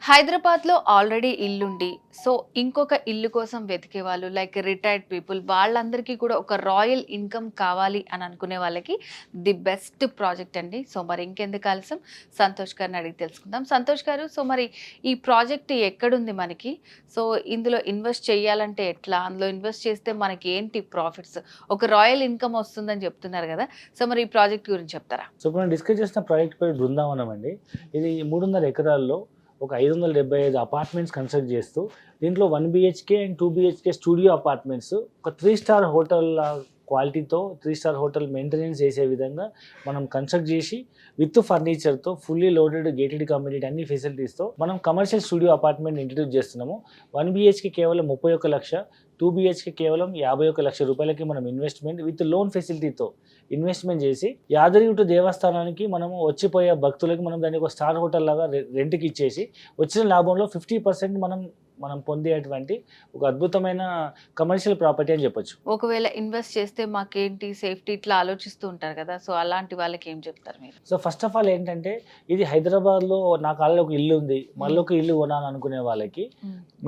హైదరాబాద్‌లో already ఇల్లుండి, so ఇంకొక ఇల్లు కోసం వెతికే వాళ్ళు లైక్ రిటైర్డ్ పీపుల్ వాళ్ళందరికీ కూడా ఒక రాయల్ ఇన్‌కమ్ కావాలి అని అనుకునే వాళ్ళకి ది బెస్ట్ ప్రాజెక్ట్ అండి. సో మరి ఇంకెందుకు ఆలస్యం సంతోష్ గారిని అడిగి తెలుసుకుందాం. సంతోష్ గారు, సో మరి ఈ ప్రాజెక్ట్ ఎక్కడుంది మనకి? సో ఇందులో ఇన్వెస్ట్ చేయాలంటే ఎట్లా? అందులో ఇన్వెస్ట్ చేస్తే మనకి ఏంటి ప్రాఫిట్స్? ఒక రాయల్ ఇన్‌కమ్ వస్తుందని చెప్తున్నారు కదా! సో మరి ఈ ప్రాజెక్ట్ గురించి చెప్తారా? సో మనం డిస్కస్ చేసిన ప్రాజెక్ట్ పేరు బృందావనం అండి. ఇది 300 ఎకరాల్లో ఒక 575 అపార్ట్మెంట్స్ కన్స్ట్రక్ట్ చేస్తూ దీంట్లో 1 BHK and 2 BHK studio apartments ఒక 3 స్టార్ హోటల్ క్వాలిటీతో 3 స్టార్ హోటల్ మెయింటెనెన్స్ చేసే విధంగా మనం కన్స్ట్రక్ట్ చేసి విత్ ఫర్నిచర్తో ఫుల్లీ లోడెడ్ గేటెడ్ కమ్యూనిటీ అన్ని ఫెసిలిటీస్తో మనం కమర్షియల్ స్టూడియో అపార్ట్మెంట్ ఇంట్రడ్యూస్ చేస్తున్నాము. 1 BHK కేవలం 31 లక్ష, 2 BHK కేవలం 51 లక్ష రూపాయలకి మనం ఇన్వెస్ట్మెంట్ విత్ లోన్ ఫెసిలిటీతో ఇన్వెస్ట్మెంట్ చేసి యాదగిరిగుట్ట దేవస్థానానికి మనము వచ్చిపోయే భక్తులకి మనం దాన్ని ఒక స్టార్ హోటల్ లాగా రెంట్కి ఇచ్చేసి వచ్చిన లాభంలో 50% మనం పొందేటువంటి ఒక అద్భుతమైన కమర్షియల్ ప్రాపర్టీ అని చెప్పొచ్చు. ఒకవేళ ఇన్వెస్ట్ చేస్తే మాకేంటి సేఫ్టీ ఇట్లా ఆలోచిస్తూ ఉంటారు కదా, సో అలాంటి వాళ్ళకి ఏం చెప్తారు మీరు? సో ఫస్ట్ ఆఫ్ ఆల్ ఏంటంటే ఇది హైదరాబాద్లో నాకు ఆల్రెడీ ఒక ఇల్లు ఉంది, మళ్ళీ ఒక ఇల్లు కొనాలని అనుకునే వాళ్ళకి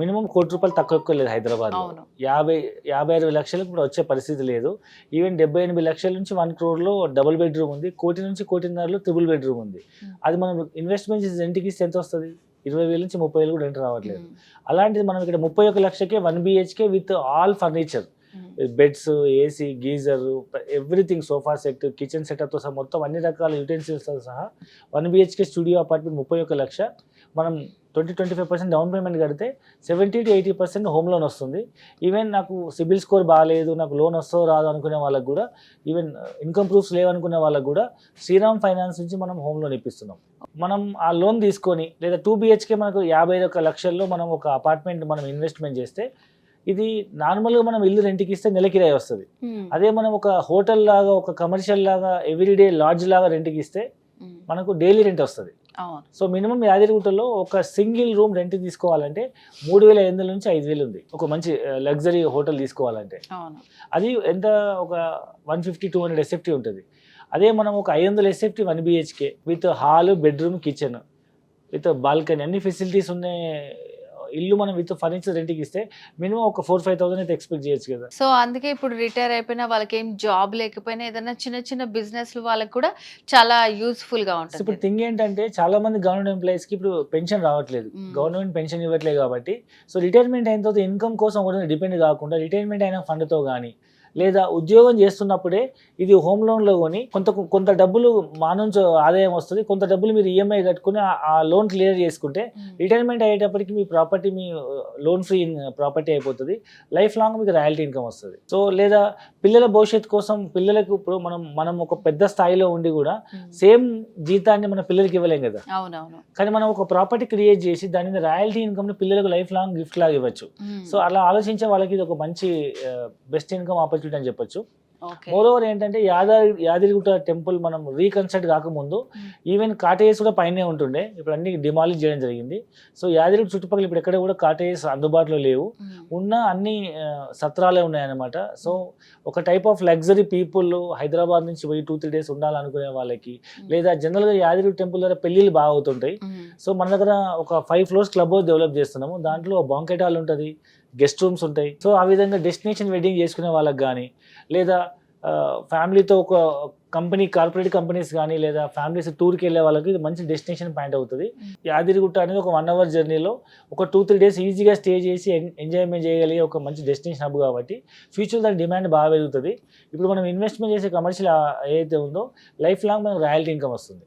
మినిమం ₹1,00,00,000 తక్కువ లేదు. హైదరాబాద్లో 50-60 లక్షలకు ఇప్పుడు వచ్చే పరిస్థితి లేదు. ఈవెన్ 78 లక్షల నుంచి 1 crore డబుల్ బెడ్రూమ్ ఉంది, 1 కోటి నుంచి 1,50,00,000 ట్రిపుల్ బెడ్రూమ్ ఉంది. అది మనం ఇన్వెస్ట్మెంట్ చేసి రెంట్కి ఇస్తే ఎంత వస్తుంది? 20,000 నుంచి 30,000 కూడా రెంట్ రావట్లేదు. అలాంటిది మనం ఇక్కడ 31 లక్షకే 1 BHK with all furniture, beds, AC, geyser, everything, sofa set, kitchen సెటప్తో సహా మొత్తం అన్ని రకాల యూటెన్సిల్స్తో సహా 1 BHK స్టూడియో అపార్ట్మెంట్ 31 లక్ష. మనం 20-25% డౌన్ పేమెంట్ కడితే 70-80% హోమ్ లోన్ వస్తుంది. ఈవెన్ నాకు సిబిల్ స్కోర్ బాగాలేదు, నాకు లోన్ వస్తుందో రాదు అనుకునే వాళ్ళకి కూడా, ఈవెన్ ఇన్కమ్ ప్రూఫ్స్ లేవనుకునే వాళ్ళకి కూడా శ్రీరామ్ ఫైనాన్స్ నుంచి మనం హోమ్ లోన్ ఇప్పిస్తున్నాం. మనం ఆ లోన్ తీసుకొని లేదా 2 BHK మనకు 51 లక్షల్లో మనం ఒక అపార్ట్మెంట్ మనం ఇన్వెస్ట్మెంట్ చేస్తే ఇది నార్మల్గా మనం ఇల్లు రెంట్కి ఇస్తే నెల కిరాయి వస్తుంది. అదే మనం ఒక హోటల్ లాగా, ఒక కమర్షియల్ లాగా, ఎవ్రీడే లాడ్జ్ లాగా రెంట్కి ఇస్తే మనకు డైలీ రెంట్ వస్తుంది. సో మినిమం యాదగిరిగుట్టలో ఒక సింగిల్ రూమ్ రెంట్ తీసుకోవాలంటే 3,500 నుంచి 5,000 ఉంది. ఒక మంచి లగ్జరీ హోటల్ తీసుకోవాలంటే అది ఎంత, ఒక 150-200 SFT ఉంటుంది. అదే మనం ఒక 500 SFT 1 BHK with hall, bedroom, kitchen with balcony అన్ని ఫెసిలిటీస్ ఉన్న ఇల్లు మనం విత్ ఫర్నిచర్ రెంట్కి ఇస్తే మినిమం ఒక 4-5,000 అయితే ఎక్స్పెక్ట్ చేయొచ్చు కదా. సో అందుకే ఇప్పుడు రిటైర్ అయిపోయినా వాళ్ళకి ఏం జాబ్ లేకపోయినా ఏదైనా చిన్న చిన్న బిజినెస్ వాళ్ళకి కూడా చాలా యూస్ఫుల్ గా ఉంటుంది. ఇప్పుడు థింగ్ ఏంటంటే చాలా మంది గవర్నమెంట్ ఎంప్లాయీస్ కి ఇప్పుడు పెన్షన్ రావట్లేదు, గవర్నమెంట్ పెన్షన్ ఇవ్వట్లేదు కాబట్టి సో రిటైర్మెంట్ అయిన తర్వాత ఇన్కమ్ కోసం కూడా డిపెండ్ కాకుండా రిటైర్మెంట్ అయిన ఫండ్తో కానీ లేదా ఉద్యోగం చేస్తున్నప్పుడే ఇది హోమ్ లోన్లో కొని కొంత డబ్బులు మా నుంచి ఆదాయం వస్తుంది, కొంత డబ్బులు మీరు ఈఎంఐ కట్టుకుని ఆ లోన్ క్లియర్ చేసుకుంటే రిటైర్మెంట్ అయ్యేటప్పటికి మీ ప్రాపర్టీ మీ లోన్ ఫ్రీ ప్రాపర్టీ అయిపోతుంది. లైఫ్ లాంగ్ మీకు రాయల్టీ ఇన్కమ్ వస్తుంది. సో లేదా పిల్లల భవిష్యత్తు కోసం పిల్లలకు ఇప్పుడు మనం ఒక పెద్ద స్థాయిలో ఉండి కూడా సేమ్ జీతాన్ని మన పిల్లలకి ఇవ్వలేం కదా. కానీ మనం ఒక ప్రాపర్టీ క్రియేట్ చేసి దాని మీద రాయల్టీ ఇన్కమ్ పిల్లలకు లైఫ్ లాంగ్ గిఫ్ట్ లాగా ఇవ్వచ్చు. సో అలా ఆలోచించే వాళ్ళకి ఇది ఒక మంచి బెస్ట్ ఇన్కమ్ ఆపర్చునిటీ అని చెప్పొచ్చు. మోరోవర్ ఏంటంటే యాదగిరిగుట్ట టెంపుల్ మనం రీకన్స్ట్రక్ట్ కాకముందు ఈవెన్ కాటేజెస్ కూడా పైనే ఉంటుండే, ఇప్పుడు అన్ని డిమాలిష్ చేయడం జరిగింది. సో యాదగిరిగుట్ట చుట్టుపక్కల ఇప్పుడు ఎక్కడ కూడా కాటేజెస్ అందుబాటులో లేవు, ఉన్న అన్ని సత్రాలే ఉన్నాయన్నమాట. సో ఒక type of luxury people Hyderabad నుంచి పోయి 2-3 days ఉండాలనుకునే వాళ్ళకి, లేదా జనరల్గా యాదగిరిగుట్ట టెంపుల్ దగ్గర పెళ్ళిళ్ళు బాగా అవుతుంటాయి. సో మన దగ్గర ఒక 5 floors క్లబ్ హౌస్ డెవలప్ చేస్తున్నాము. దాంట్లో బాంకెట్ హాల్ ఉంటుంది, గెస్ట్ రూమ్స్ ఉంటాయి. సో ఆ విధంగా డెస్టినేషన్ వెడ్డింగ్ చేసుకునే వాళ్ళకి కానీ, లేదా ఫ్యామిలీతో ఒక కార్పొరేట్ కంపెనీస్ కానీ, లేదా ఫ్యామిలీస్ టూర్కి వెళ్ళే వాళ్ళకి ఇది మంచి డెస్టినేషన్ పాయింట్ అవుతుంది. యాదగిరిగుట్ట అనేది ఒక 1 hour జర్నీలో ఒక 2-3 days ఈజీగా స్టే చేసి ఎంజాయ్మెంట్ చేయగలిగే ఒక మంచి డెస్టినేషన్ హబ్ కాబట్టి ఫ్యూచర్ దాని డిమాండ్ బాగా పెరుగుతుంది. ఇప్పుడు మనం ఇన్వెస్ట్మెంట్ చేసే కమర్షియల్ ఏదైతే ఉందో లైఫ్ లాంగ్ మనకు రాయల్టీ ఇన్కమ్ వస్తుంది.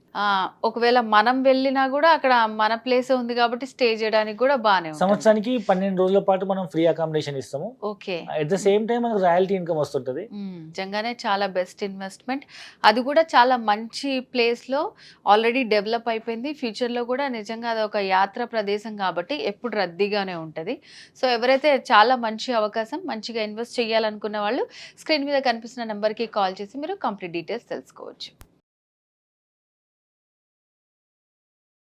ఒకవేళ మనం వెళ్ళినా కూడా అక్కడ మన ప్లేస్ ఉంది కాబట్టి స్టే చేయడానికి కూడా బాగానే సంవత్సరానికి 12 రోజుల పాటు మనం ఫ్రీ అకామిడేషన్ ఇస్తాము. Okay, at the same time మనకు రాయల్టీ ఇన్కమ్ వస్తుంటది. నిజంగానే చాలా బెస్ట్ ఇన్వెస్ట్మెంట్. అది కూడా చాలా మంచి ప్లేస్ లో ఆల్రెడీ డెవలప్ అయిపోయింది. ఫ్యూచర్ లో కూడా నిజంగా అది ఒక యాత్ర ప్రదేశం కాబట్టి ఎప్పుడు రద్దీగానే ఉంటది. సో ఎవరైతే చాలా మంచి అవకాశం, మంచిగా ఇన్వెస్ట్ చేయాలనుకున్న వాళ్ళు స్క్రీన్ మీద కనిపిస్తున్న నెంబర్కి కాల్ చేసి మీరు కంప్లీట్ డీటెయిల్స్ తెలుసుకోవచ్చు.